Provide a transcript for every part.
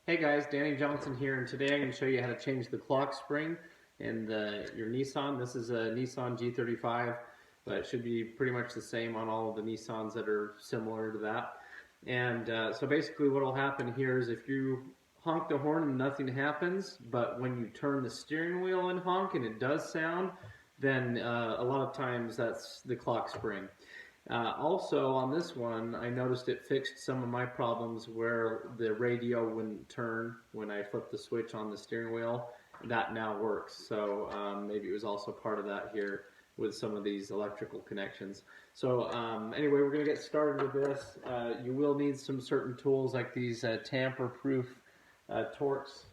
Hey guys, Danny Johnson here, and today I'm going to show you how to change the clock spring in your Nissan. This is a Nissan G35, but it should be pretty much the same on all of the Nissans that are similar to that. And so basically what will happen here is if you honk the horn and nothing happens, but when you turn the steering wheel and honk and it does sound, then a lot of times that's the clock spring. Also on this one, I noticed it fixed some of my problems where the radio wouldn't turn when I flipped the switch on the steering wheel. That now works, so maybe it was also part of that here with some of these electrical connections. So anyway, we're going to get started with this. You will need some certain tools like these tamper-proof Torx,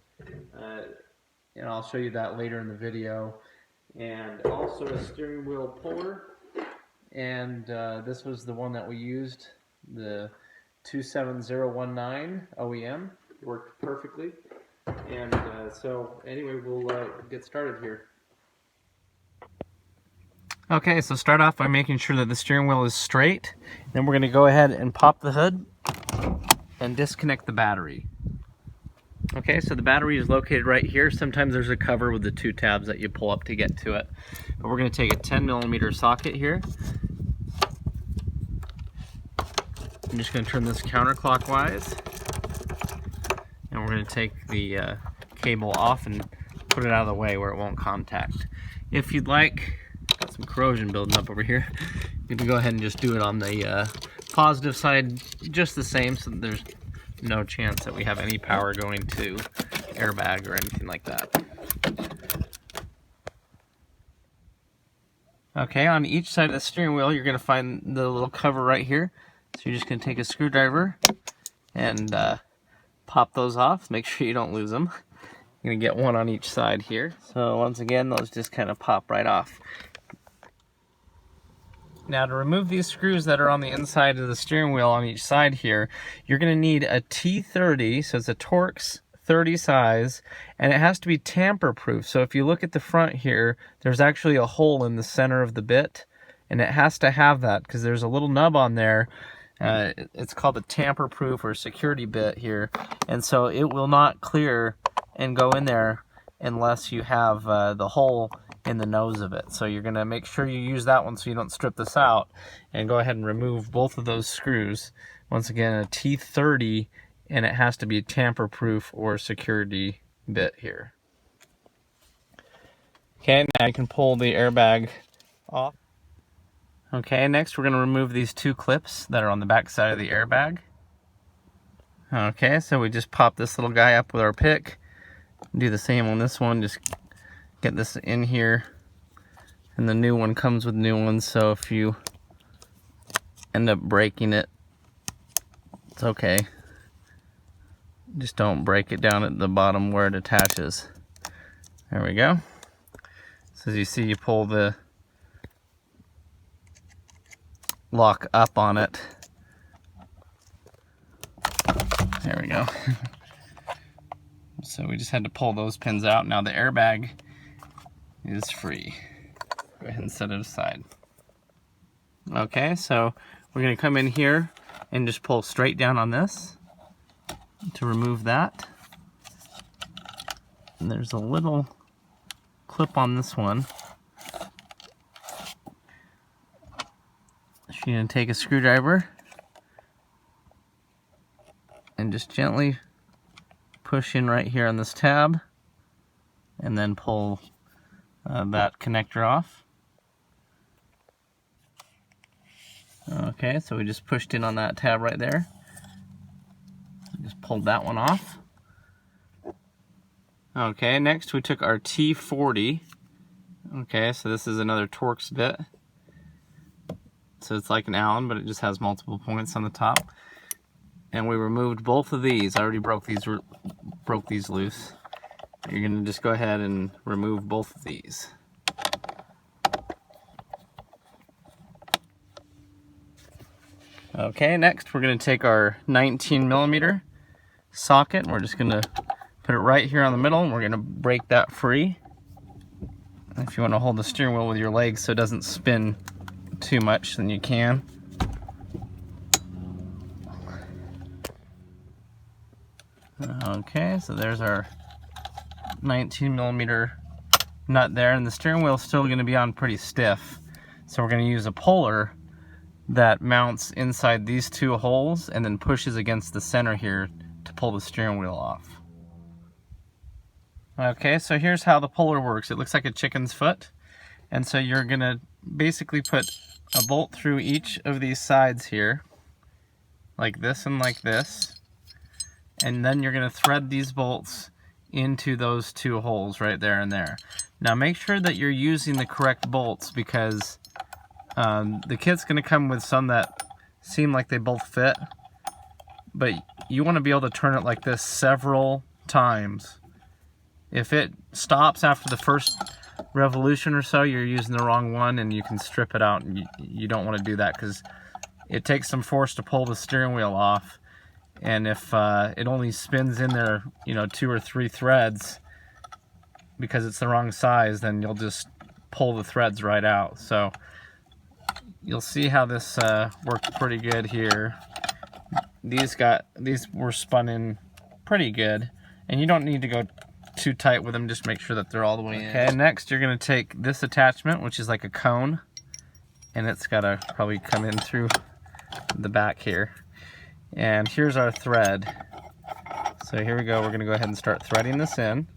and I'll show you that later in the video. And also a steering wheel puller. And this was the one that we used, the 27019 OEM. It worked perfectly. And so anyway, we'll get started here. Okay, so start off by making sure that the steering wheel is straight. Then we're going to go ahead and pop the hood and disconnect the battery. Okay, so the battery is located right here. Sometimes there's a cover with the two tabs that you pull up to get to it. But we're going to take a 10mm socket here. I'm just going to turn this counterclockwise. And we're going to take the cable off and put it out of the way where it won't contact. If you'd like, got some corrosion building up over here, you can go ahead and just do it on the positive side just the same, so that there's no chance that we have any power going to airbag or anything like that. Okay, on each side of the steering wheel, you're going to find the little cover right here. So you're just going to take a screwdriver and pop those off. Make sure you don't lose them. You're going to get one on each side here. So once again, those just kind of pop right off. Now to remove these screws that are on the inside of the steering wheel on each side here, you're going to need a T30, so it's a Torx 30 size, and it has to be tamper-proof. So if you look at the front here, there's actually a hole in the center of the bit, and it has to have that because there's a little nub on there. It's called the tamper-proof or security bit here, and so it will not clear and go in there unless you have the hole in the nose of it. So you're going to make sure you use that one so you don't strip this out, and go ahead and remove both of those screws. Once again, a T30, and it has to be tamper-proof or security bit here. Okay, now you can pull the airbag off. Okay, next we're going to remove these two clips that are on the back side of the airbag. Okay, so we just pop this little guy up with our pick. Do the same on this one, just get this in here. And the new one comes with new ones, so if you end up breaking it, it's okay. Just don't break it down at the bottom where it attaches. There we go. So as you see, you pull the lock up on it. There we go. So we just had to pull those pins out. Now the airbag is free. Go ahead and set it aside. Okay, so we're going to come in here and just pull straight down on this to remove that. And there's a little clip on this one. So you're going to take a screwdriver and just gently push in right here on this tab, and then pull that connector off. Okay, so we just pushed in on that tab right there. Just pulled that one off. Okay, next we took our T40. Okay, so this is another Torx bit. So it's like an Allen, but it just has multiple points on the top. And we removed both of these. I already broke these loose. You're going to just go ahead and remove both of these. Okay, next we're going to take our 19mm socket, and we're just going to put it right here on the middle, and we're going to break that free. If you want to hold the steering wheel with your legs so it doesn't spin too much, then you can. Okay, so there's our 19mm nut there, and the steering wheel is still going to be on pretty stiff. So we're going to use a puller that mounts inside these two holes and then pushes against the center here to pull the steering wheel off. Okay, so here's how the puller works. It looks like a chicken's foot, and so you're going to basically put a bolt through each of these sides here, like this and like this, and then you're going to thread these bolts into those two holes right there and there. Now make sure that you're using the correct bolts, because the kit's going to come with some that seem like they both fit, but you want to be able to turn it like this several times. If it stops after the first revolution or so, you're using the wrong one, and you can strip it out, and you don't want to do that because it takes some force to pull the steering wheel off, and if it only spins in there, you know, 2 or 3 threads because it's the wrong size, then you'll just pull the threads right out. So you'll see how this works pretty good here. These were spun in pretty good, and you don't need to go too tight with them. Just make sure that they're all the way in. Okay, next you're going to take this attachment, which is like a cone, and it's got to probably come in through the back here. And here's our thread. So here we go. We're going to go ahead and start threading this in.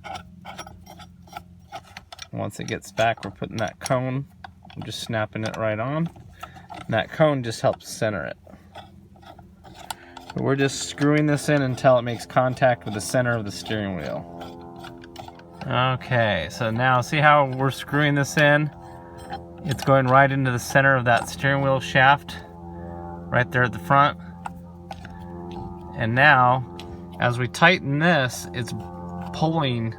Once it gets back, we're putting that cone, I'm just snapping it right on. And that cone just helps center it. But we're just screwing this in until it makes contact with the center of the steering wheel. Okay, so now see how we're screwing this in? It's going right into the center of that steering wheel shaft, right there at the front. And now, as we tighten this, it's pulling,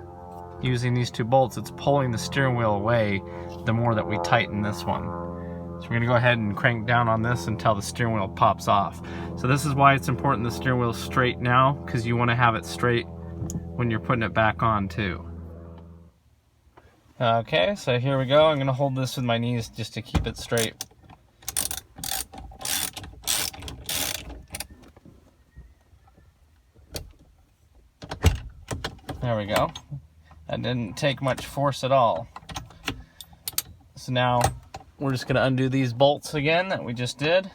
using these 2 bolts, it's pulling the steering wheel away the more that we tighten this one. So we're going to go ahead and crank down on this until the steering wheel pops off. So this is why it's important the steering wheel is straight now, because you want to have it straight when you're putting it back on too. Okay, so here we go. I'm going to hold this with my knees just to keep it straight. There we go. That didn't take much force at all. So now we're just going to undo these bolts again that we just did.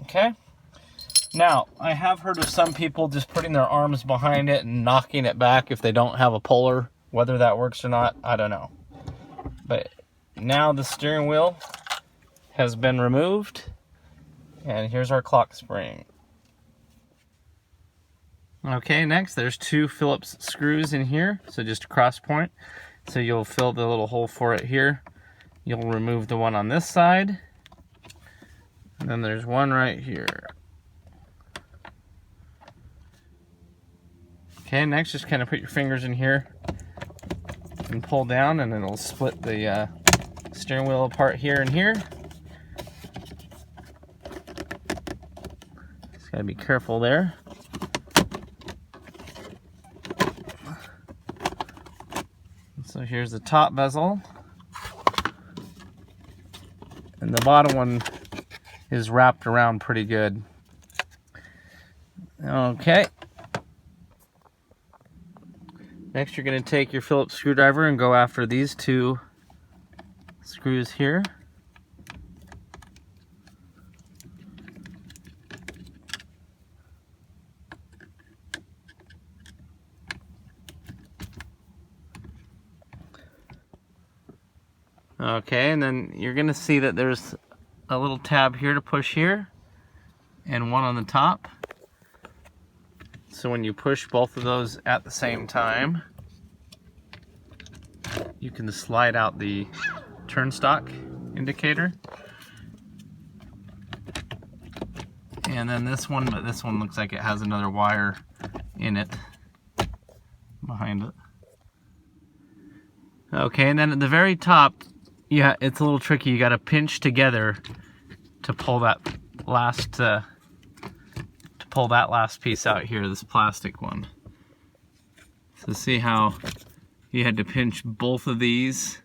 Okay. Now, I have heard of some people just putting their arms behind it and knocking it back if they don't have a puller. Whether that works or not, I don't know. But now the steering wheel has been removed, and here's our clock spring. Okay, next there's 2 Phillips screws in here, so just a cross point. So you'll fill the little hole for it here. You'll remove the one on this side, and then there's one right here. Okay, next just kind of put your fingers in here and pull down, and it'll split the steering wheel apart here and here. Just gotta be careful there. So here's the top bezel, and the bottom one is wrapped around pretty good. Okay. Next, you're going to take your Phillips screwdriver and go after these 2 screws here. Okay, and then you're going to see that there's a little tab here to push here, and one on the top. So when you push both of those at the same time, you can slide out the turnstock indicator. And then this one, but this one looks like it has another wire in it behind it. Okay, and then at the very top, yeah, it's a little tricky. You got to pinch together to pull that last piece out here, this plastic one. So see how you had to pinch both of these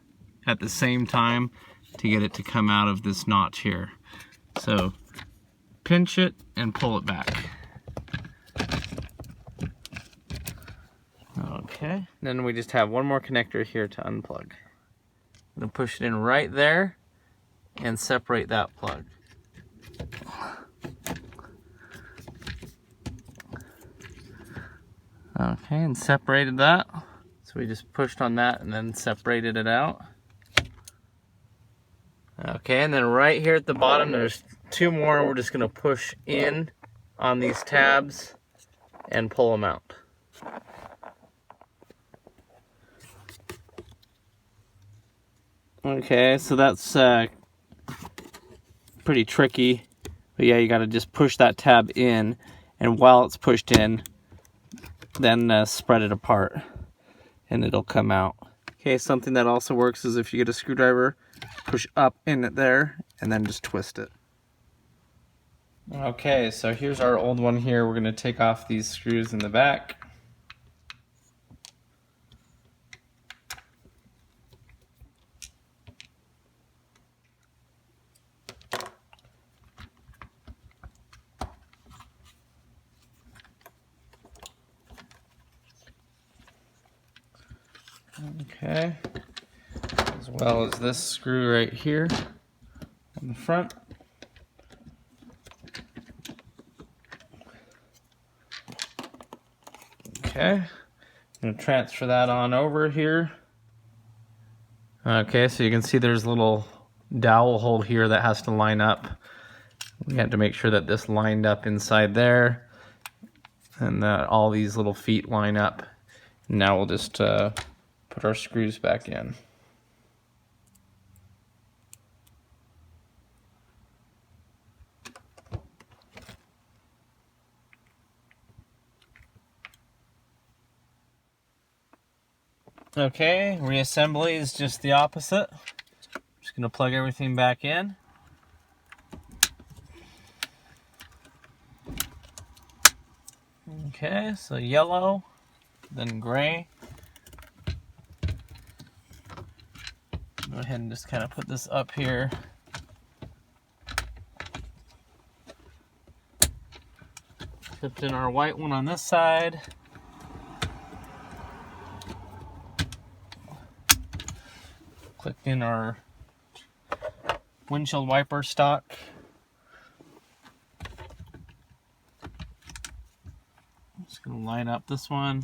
at the same time to get it to come out of this notch here. So pinch it and pull it back. Okay, then we just have one more connector here to unplug. I'm gonna push it in right there and separate that plug. Okay, and separated that. So we just pushed on that and then separated it out. Okay, and then right here at the bottom, there's two more. We're just gonna push in on these tabs and pull them out. Okay, so that's pretty tricky. But yeah, you gotta just push that tab in, and while it's pushed in, then spread it apart and it'll come out. Okay, something that also works is if you get a screwdriver, push up in it there and then just twist it. Okay, so here's our old one here. We're going to take off these screws in the back. Okay, as well as this screw right here on the front. Okay, I'm going to transfer that on over here. Okay, so you can see there's a little dowel hole here that has to line up. We had to make sure that this lined up inside there and that all these little feet line up. Now we'll just put our screws back in. Okay, reassembly is just the opposite. Just gonna plug everything back in. Okay, so yellow, then gray. Go ahead and just kind of put this up here. Clipped in our white one on this side. Clicked in our windshield wiper stock. Just gonna line up this one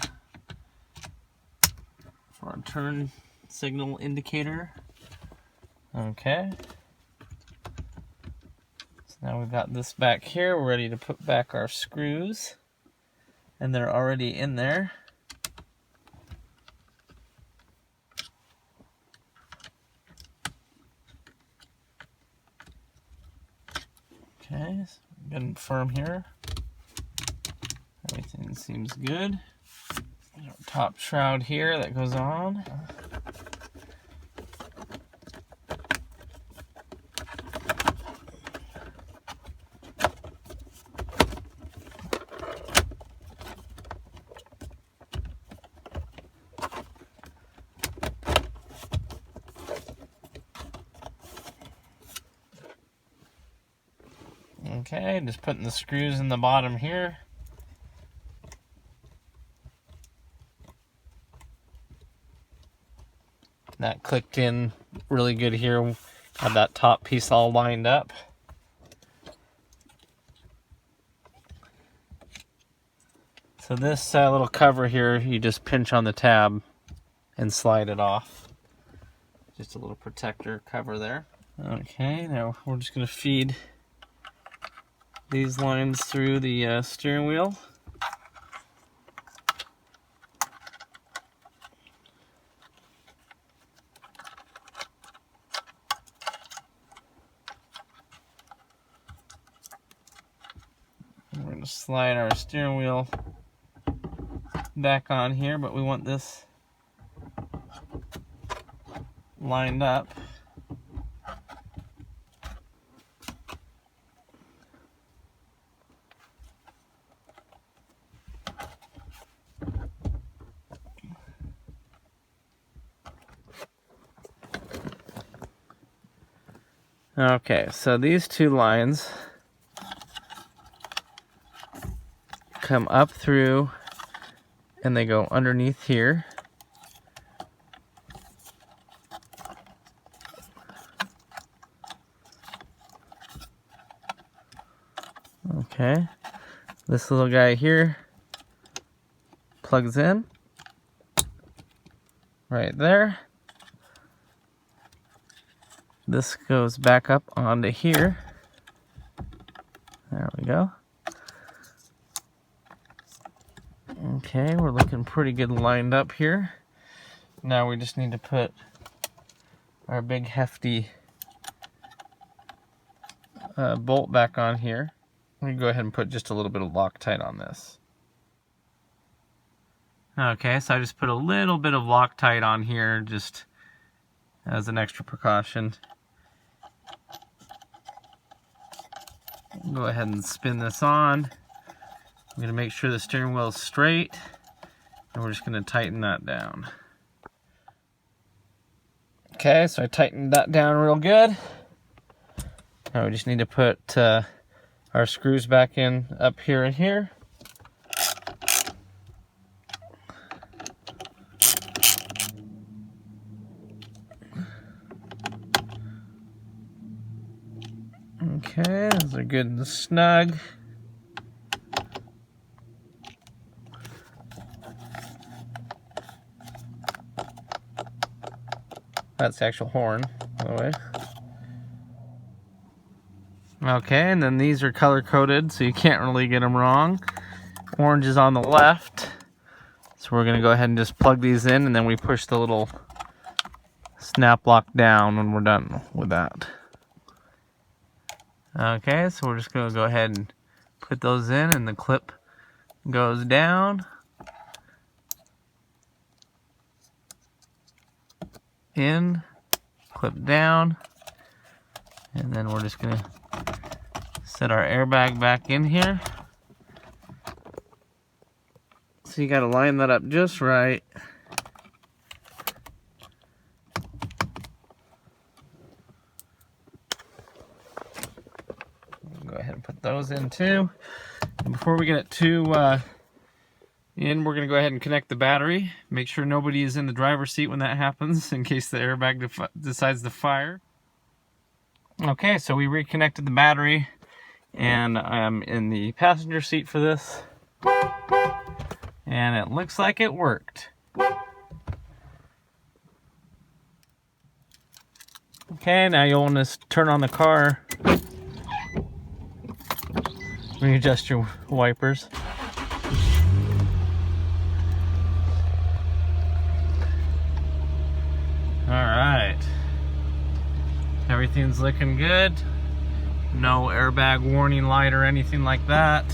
for our turn signal indicator. Okay. So now we've got this back here. We're ready to put back our screws, and they're already in there. Okay, so good and firm here. Everything seems good. There's our top shroud here that goes on. Okay, just putting the screws in the bottom here. That clicked in really good here. Had that top piece all lined up. So this little cover here, you just pinch on the tab and slide it off. Just a little protector cover there. Okay, now we're just going to feed these lines through the steering wheel. And we're going to slide our steering wheel back on here, but we want this lined up. Okay, so these two lines come up through and they go underneath here. Okay, this little guy here plugs in right there. This goes back up onto here. There we go. Okay, we're looking pretty good lined up here. Now we just need to put our big hefty bolt back on here. We can go ahead and put just a little bit of Loctite on this. Okay, so I just put a little bit of Loctite on here just as an extra precaution. Go ahead and spin this on. I'm going to make sure the steering wheel is straight, and we're just going to tighten that down. Okay, so I tightened that down real good. Now we just need to put our screws back in up here and here. Okay, those are good and snug. That's the actual horn, by the way. Okay, and then these are color coded, so you can't really get them wrong. Orange is on the left. So we're gonna go ahead and just plug these in, and then we push the little snap lock down when we're done with that. Okay, so we're just gonna go ahead and put those in, and the clip goes down. In, clip down, and then we're just gonna set our airbag back in here. So you gotta line that up just right. Go ahead and put those in too. And before we get it too in, we're gonna go ahead and connect the battery. Make sure nobody is in the driver's seat when that happens, in case the airbag decides to fire. Okay, so we reconnected the battery, and I'm in the passenger seat for this, and it looks like it worked. Okay, now you'll want to turn on the car, readjust your wipers. Alright, everything's looking good. No airbag warning light or anything like that.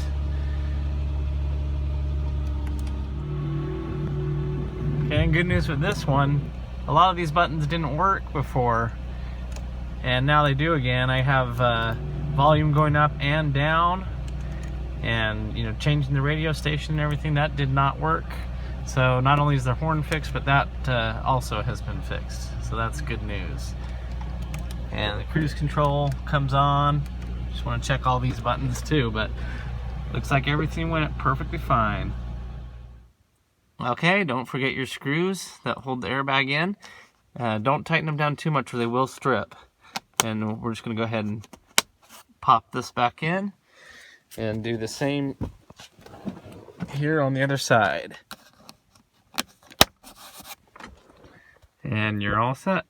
Okay, and good news with this one, a lot of these buttons didn't work before, and now they do again. I have volume going up and down, and changing the radio station and everything, that did not work. So not only is the horn fixed, but that also has been fixed. So that's good news. And the cruise control comes on. Just want to check all these buttons too, but looks like everything went perfectly fine. Okay, don't forget your screws that hold the airbag in. Don't tighten them down too much or they will strip. And we're just going to go ahead and pop this back in and do the same here on the other side. And you're all set.